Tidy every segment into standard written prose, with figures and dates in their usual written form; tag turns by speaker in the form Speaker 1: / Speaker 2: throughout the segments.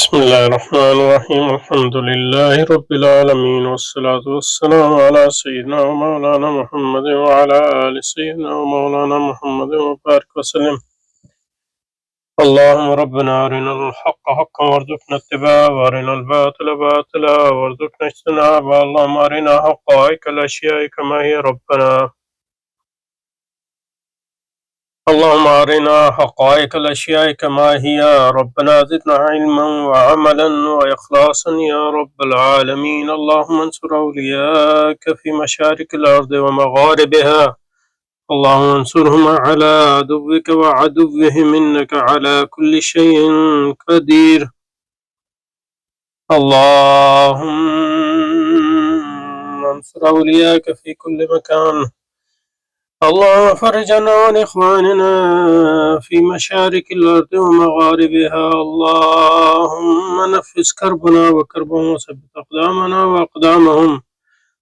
Speaker 1: بسم الله الرحمن الرحيم الحمد لله رب العالمين والصلاة والسلام على سيدنا ومولانا محمد وعلى آل سيدنا ومولانا محمد وبارك وسلم. اللهم ربنا أرنا الحق حقا وارزقنا اتباعه وأرنا الباطل باطلا وارزقنا اجتنابه. اللهم أرنا حقائق الأشياء كما هي ربنا. اللهم أرنا حقائق الأشياء كما هي ربنا. زدنا علما وعملا وإخلاصا يا رب العالمين. اللهم انصر أولياءك في مشارق الأرض ومغاربها. اللهم انصرهم على عدوك وعدوهم إنك على كل شيء قدير. اللهم انصر أولياءك في كل مكان. اللهم فرج عن إخواننا في مشارق الأرض ومغاربها. اللهم نفس كربنا وكربهم وثبت أقدامنا وأقدامهم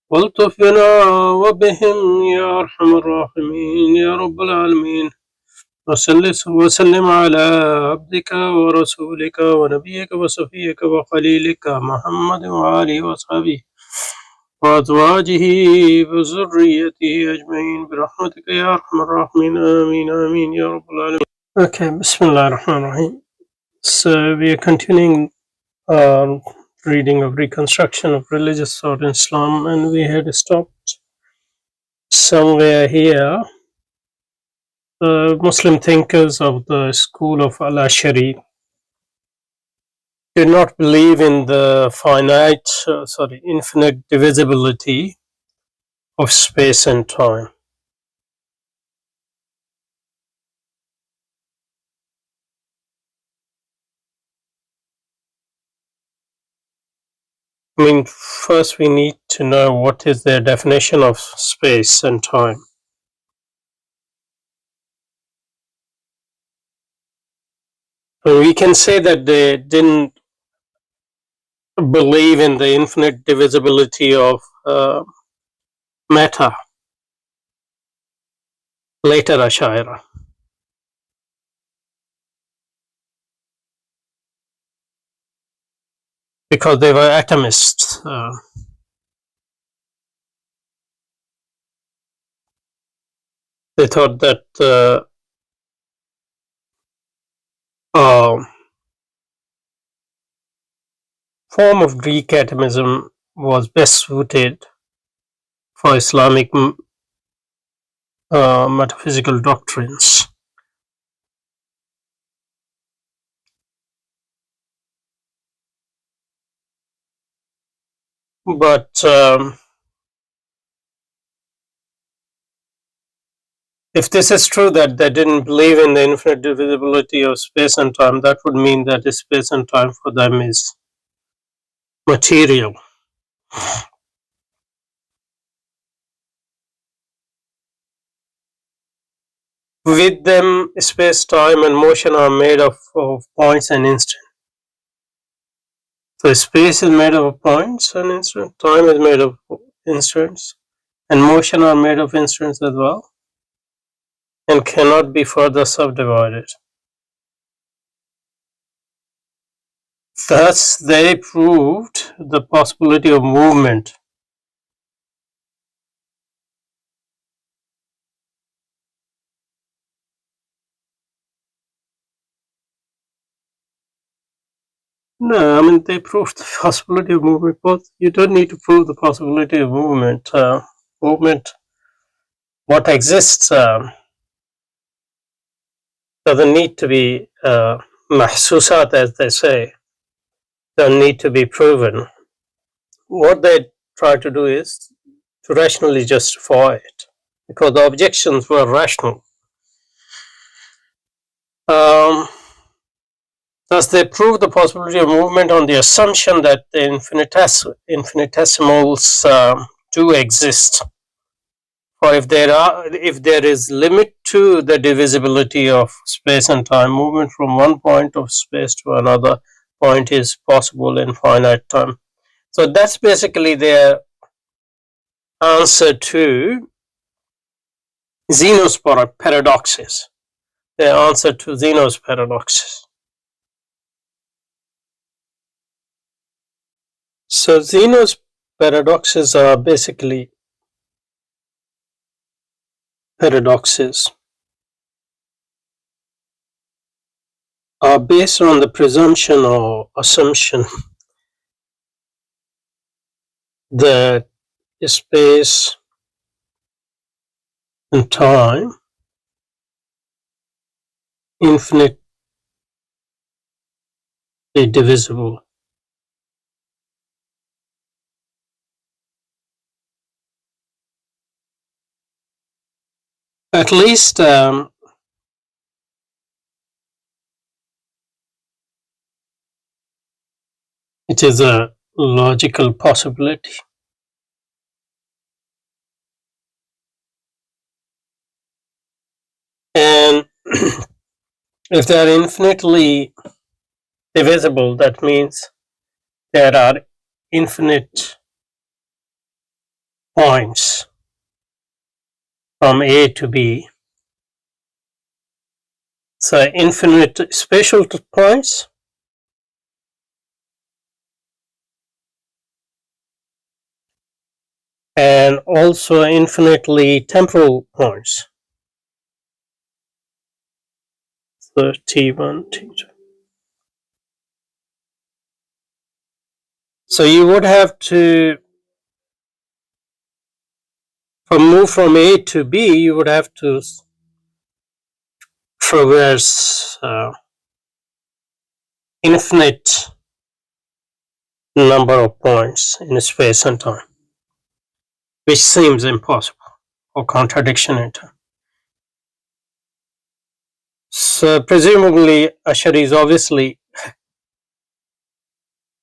Speaker 1: والطف بنا وبهم يا أرحم الراحمين يا رب العالمين. وسلم على عبدك ورسولك ونبيك وصفيك وخليلك محمد وآله وصحبه وأزواجه وذريته أجمعين برحمتك يا أرحم الراحمين. آمين آمين يا رب العالمين. Okay, Bismillah ar-Rahman ar-Rahim. So we are continuing our reading of Reconstruction of Religious Thought in Islam, and we had stopped somewhere here. The Muslim thinkers of the school of Al-Ashari did not believe in the infinite divisibility of space and time. I mean, first we need to know what is their definition of space and time. And we can say that they didn't believe in the infinite divisibility of matter. Later Asharis. Because they were atomists. They thought that form of Greek atomism was best suited for Islamic metaphysical doctrines. But if this is true that they didn't believe in the infinite divisibility of space and time, that would mean that the space and time for them is material. With them, space, time, and motion are made of points and instants. So space is made of points and instants, time is made of instants, and motion are made of instants as well, and cannot be further subdivided. Thus, they proved the possibility of movement. No, I mean, they proved the possibility of movement. But you don't need to prove the possibility of movement. Movement, what exists, doesn't need to be mahsusat, as they say. Don't need to be proven. What they try to do is to rationally justify it, because the objections were rational. Thus, they prove the possibility of movement on the assumption that the infinitesimals do exist. For if there is limit to the divisibility of space and time, movement from one point of space to another point is possible in finite time. So that's basically their answer to Zeno's paradoxes. Their answer to Zeno's paradoxes. So Zeno's paradoxes are basically paradoxes are based on the presumption or assumption that space and time infinitely divisible. At least it is a logical possibility. And if they are infinitely divisible, that means there are infinite points from A to B. So infinite spatial points and also infinitely temporal points. So T1, T2. So you would have to, move from A to B, you would have to traverse infinite number of points in space and time, which seems impossible or contradiction in time. So presumably Asharis obviously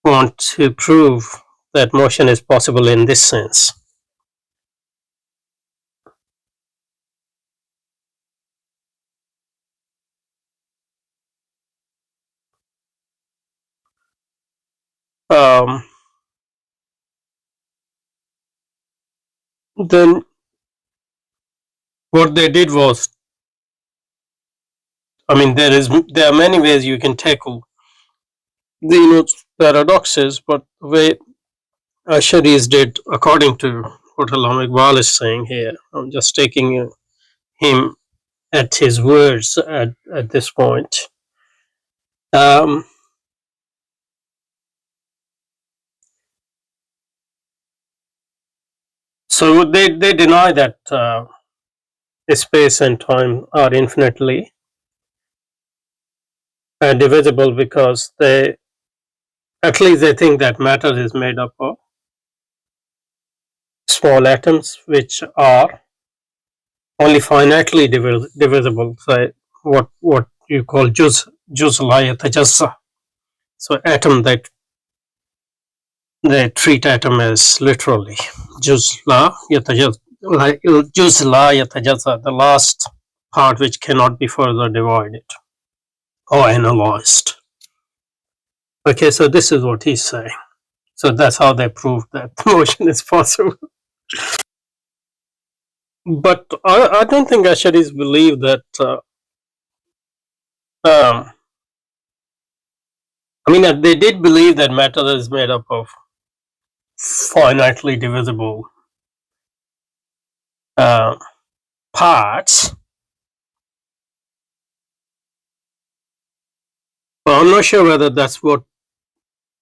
Speaker 1: want to prove that motion is possible in this sense. Then what they did was, there are many ways you can tackle the paradoxes, but the way Asharis did, according to what Allama Iqbal is saying here, I'm just taking him at his words at this point. So they deny that space and time are infinitely divisible because at least they think that matter is made up of small atoms which are only finitely divisible. So what you call juz la yatajazza. So atom, that they treat atom as literally juz la yatajazza, the last part which cannot be further divided or analyzed. Okay, so this is what he's saying. So that's how they prove that motion is possible. But I don't think Asharis believe that. They did believe that matter is made up of finitely divisible parts. But I'm not sure whether that's what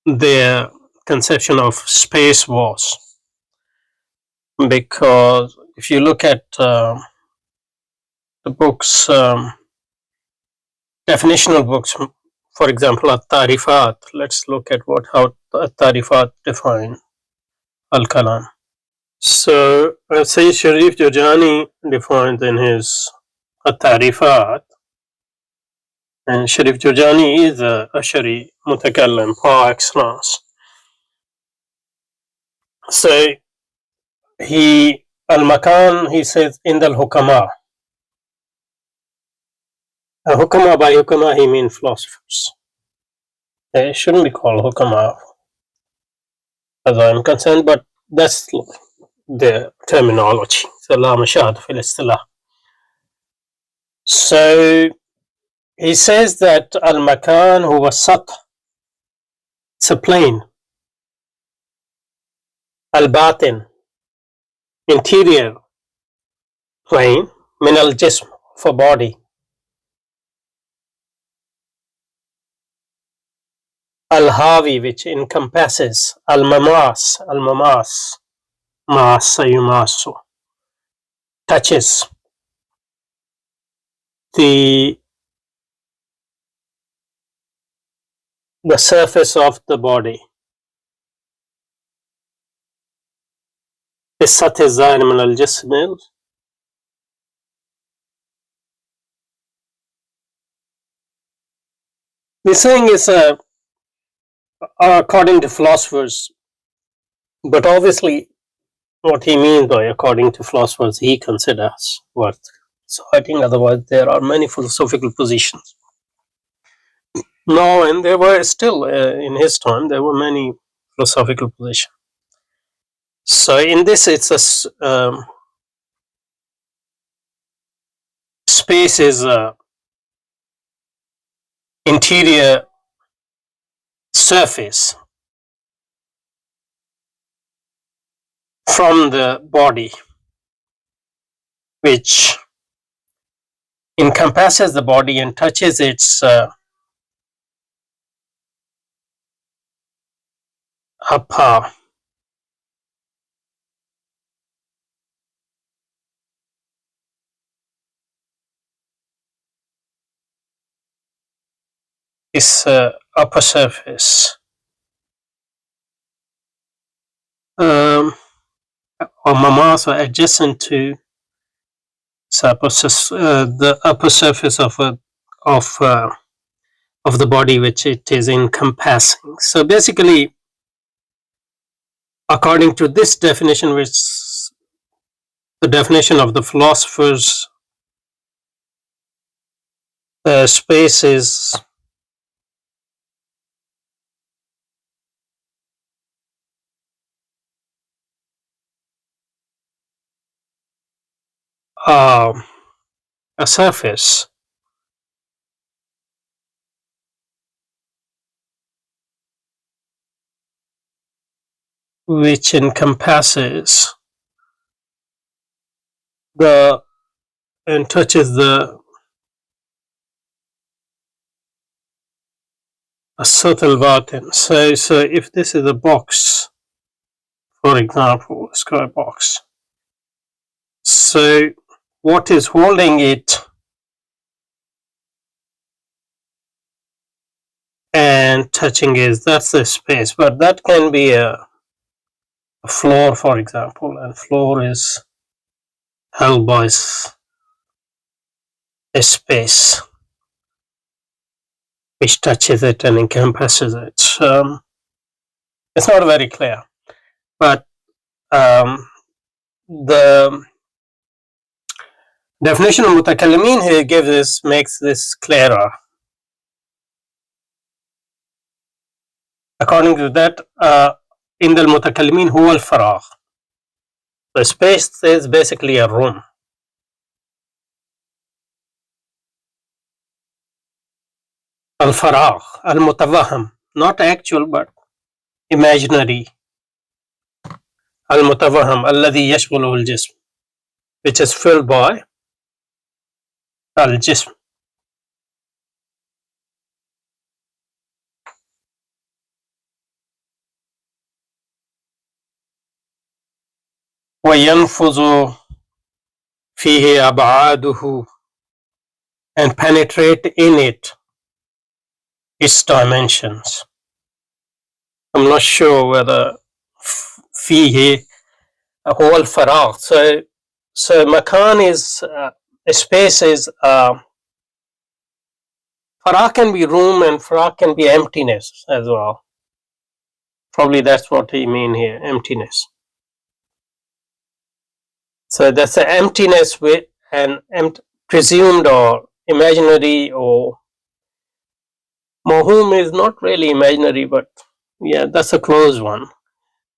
Speaker 1: their conception of space was. Because if you look at the books, definitional books, for example, At-Tarifat, let's look at how At-Tarifat define Al-Kalam. So, Sayyid Sharif Jurjani defines in his At-Tarifat, and Sharif Jurjani is a Ashari Mutakallim par excellence. So, Al-Makan, he says, Indal Hukama. Hukama, by Hukama, he means philosophers. They shouldn't be called Hukama, as I'm concerned, but that's the terminology. So, La Mashahad fil Istilah. So, he says that, Al-Makan, who was Sat, it's a plane. al-batin, interior plane, min al-jism, for body, al-hawi, which encompasses, al-mamas, massa yumasu, touches the surface of the body. قصة الزائر من الجسم. The saying is according to philosophers, but obviously what he means by according to philosophers he considers worth citing, otherwise there are many philosophical positions. No, and there were still in his time there were many philosophical positions. So in this it's a space is a interior surface from the body which encompasses the body and touches its upper upper surface, or mamas are adjacent to the upper surface of the body which it is encompassing. So basically, according to this definition, which the definition of the philosophers, space is a surface which encompasses the and touches the subtle batin. So if this is a box, for example, a square box, so what is holding it and touching is that's the space, but that can be a floor, for example, and floor is held by a space which touches it and encompasses it. It's not very clear, but the definition of mutakallimin here makes this clearer. According to that, in the mutakallimin huwa al-faragh. The space is basically a room. Al-faragh, al-mutawaham, not actual but imaginary. Al-mutawaham, alladhi yashghuluhu al-jism, which is filled by al-jism. وَيَنْفُذُ فِيهِ أَبْعَادُهُ, and penetrate in it its dimensions. I'm not sure whether فيه هو الفراغ. So makan is space is faragh can be room and faragh can be emptiness as well. Probably that's what he mean here, emptiness. So that's the emptiness with an presumed or imaginary, or mohum is not really imaginary, but yeah, that's a close one.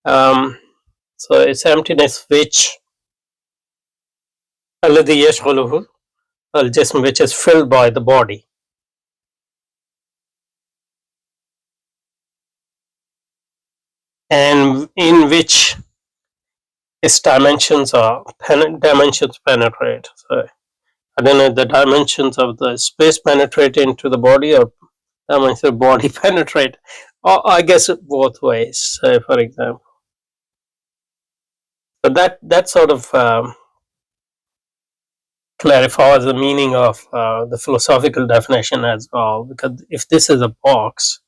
Speaker 1: So it's emptiness which alladhi yashghuluhu al-jism, which is filled by the body. And in which its dimensions penetrate. So I don't know if the dimensions of the space penetrate into the body, or dimensions of the body penetrate. Or I guess both ways. So for example, but that sort of clarifies the meaning of the philosophical definition as well. Because if this is a box,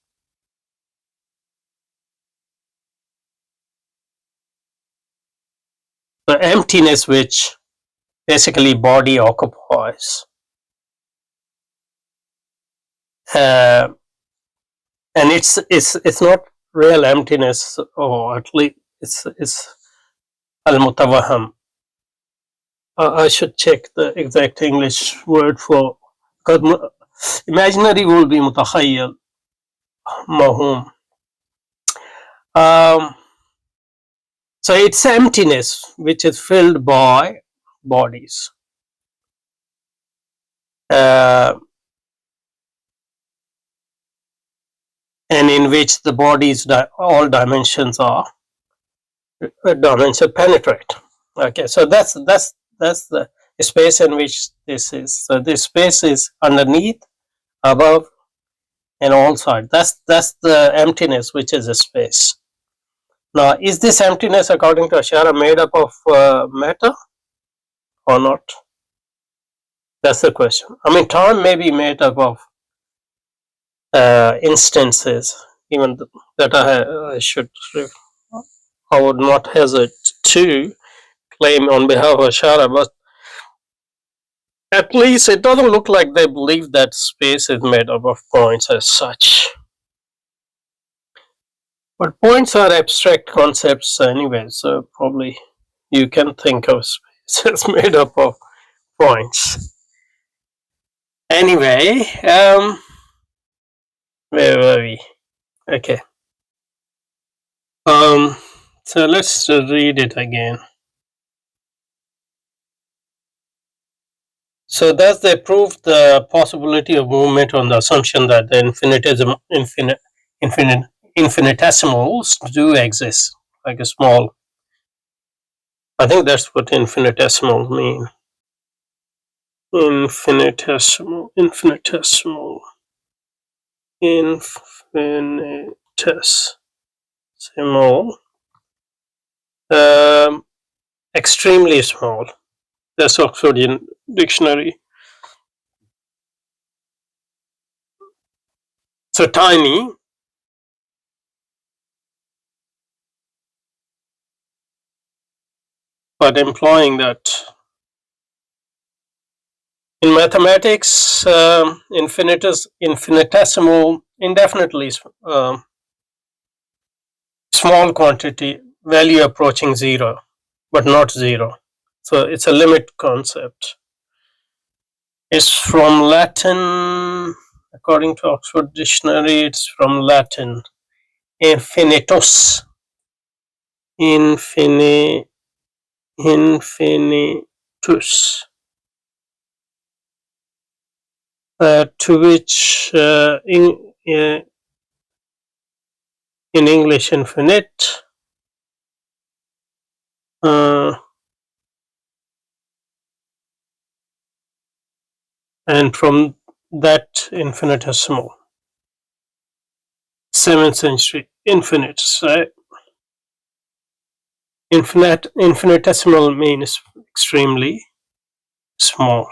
Speaker 1: the emptiness which basically body occupies, uh, and it's not real emptiness, or at least it's al mutawaham. I should check the exact English word for, because imaginary will be mutakhayyal, mahum. So it's emptiness which is filled by bodies, and in which the bodies all dimensions are dimension penetrate. Okay, so that's the space in which this is. So this space is underneath, above, and all sides. That's the emptiness which is a space. Now, is this emptiness, according to Ashara, made up of matter or not? That's the question. I mean, time may be made up of instances, even that I would not hesitate to claim on behalf of Ashara, but at least it doesn't look like they believe that space is made up of points as such. But points are abstract concepts anyway, so probably you can think of space as made up of points. Anyway, where were we? Okay. So let's read it again. So thus they proved the possibility of movement on the assumption that the infinitesimals do exist, like a small. I think that's what infinitesimal mean. Infinitesimal. Extremely small. That's Oxford Dictionary. So tiny, but implying that in mathematics, infinitesimal, indefinitely small quantity, value approaching zero, but not zero. So it's a limit concept. It's from Latin, according to Oxford Dictionary, it's from Latin, infinitus. Infinitus. To which in English infinite, and from that infinitesimal. 7th century, infinite, right? Infinitesimal means extremely small,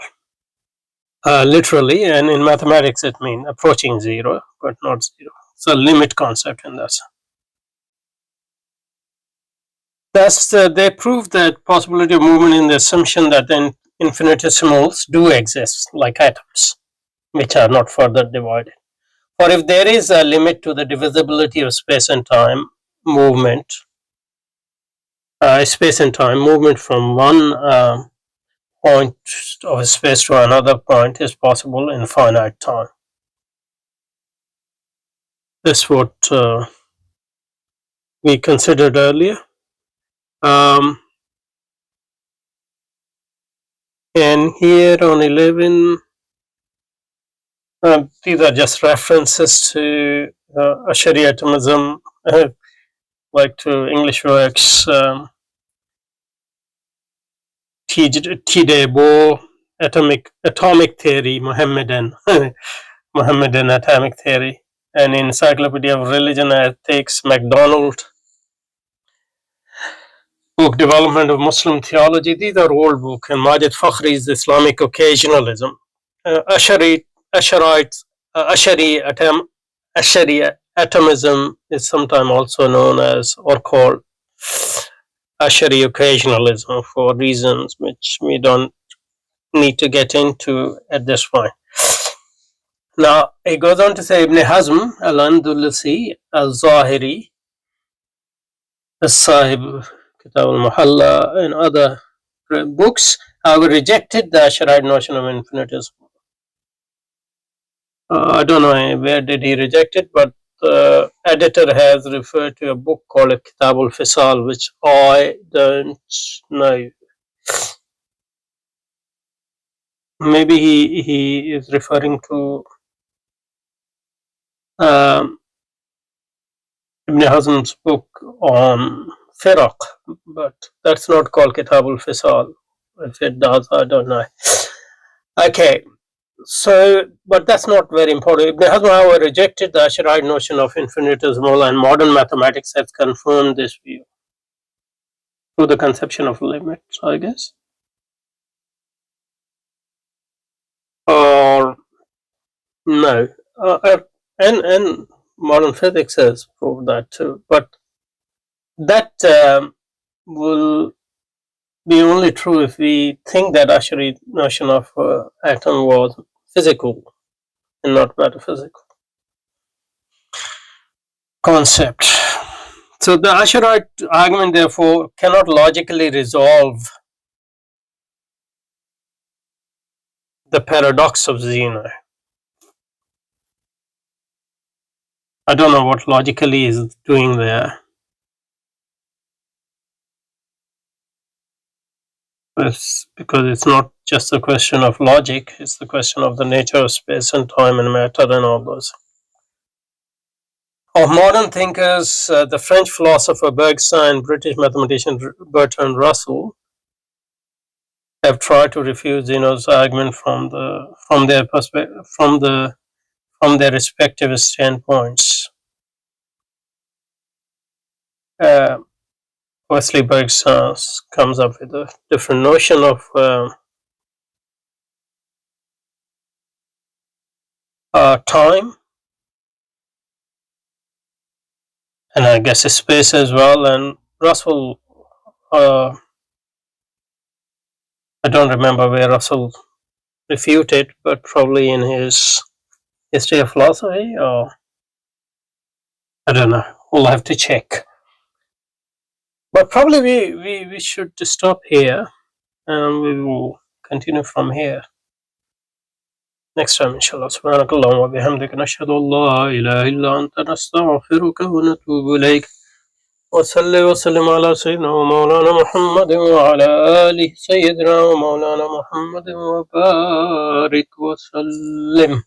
Speaker 1: literally, and in mathematics it means approaching zero, but not zero. It's a limit concept in that sense. Thus, they prove that possibility of movement in the assumption that the infinitesimals do exist, like atoms, which are not further divided. For if there is a limit to the divisibility of space and time movement, movement from one point of space to another point is possible in finite time. That's what we considered earlier. And here on 11, these are just references to Ashari atomism, like to English works. Tidebo atomic theory, Mohammedan Mohammedan atomic theory, and Encyclopedia of Religion and Ethics, MacDonald book, Development of Muslim Theology. These are old books. And Majid Fakhri's Islamic Occasionalism, Asharites, Ashari atomism is sometimes also known as or called Ashari occasionalism for reasons which we don't need to get into at this point. Now, it goes on to say Ibn Hazm al-Andalusi al-Zahiri, al-Sahib, Kitab al-Muhalla, and other books have rejected the Asharite notion of infinitism. I don't know where did he reject it, but the editor has referred to a book called Kitab al-Fisal, which I don't know. Maybe he is referring to Ibn Hazm's book on Firaq, but that's not called Kitab al-Fisal. If it does, I don't know. Okay, so, but that's not very important. Ibn Hazm, however, rejected the Asharite notion of infinitesimal, and modern mathematics has confirmed this view through the conception of limits, I guess. Or no, and modern physics has proved that too. But that will be only true if we think that Ashari notion of atom was physical and not metaphysical concept. So the Asharite argument, therefore, cannot logically resolve the paradox of Zeno. I don't know what logically is doing there. It's because it's not just a question of logic, it's the question of the nature of space and time and matter and all those. Of modern thinkers, the French philosopher Bergson and British mathematician Bertrand Russell have tried to refute Zeno's argument from their respective standpoints. Wesley Bergson comes up with a different notion of time, and I guess space as well. And Russell, I don't remember where Russell refuted, but probably in his History of Philosophy, or I don't know. We'll have to check. But probably we should stop here, and we will continue from here next time, inshallah. Subhanakallahumma wa bihamdika nashhadu an la ilaha illa anta nastaghfiruka wa natubu ilayk. Wa salli wa sallim ala sayyidina wa maulana Muhammadin wa ala alihi sayyidina wa maulana Muhammadin wa barik wa sallim.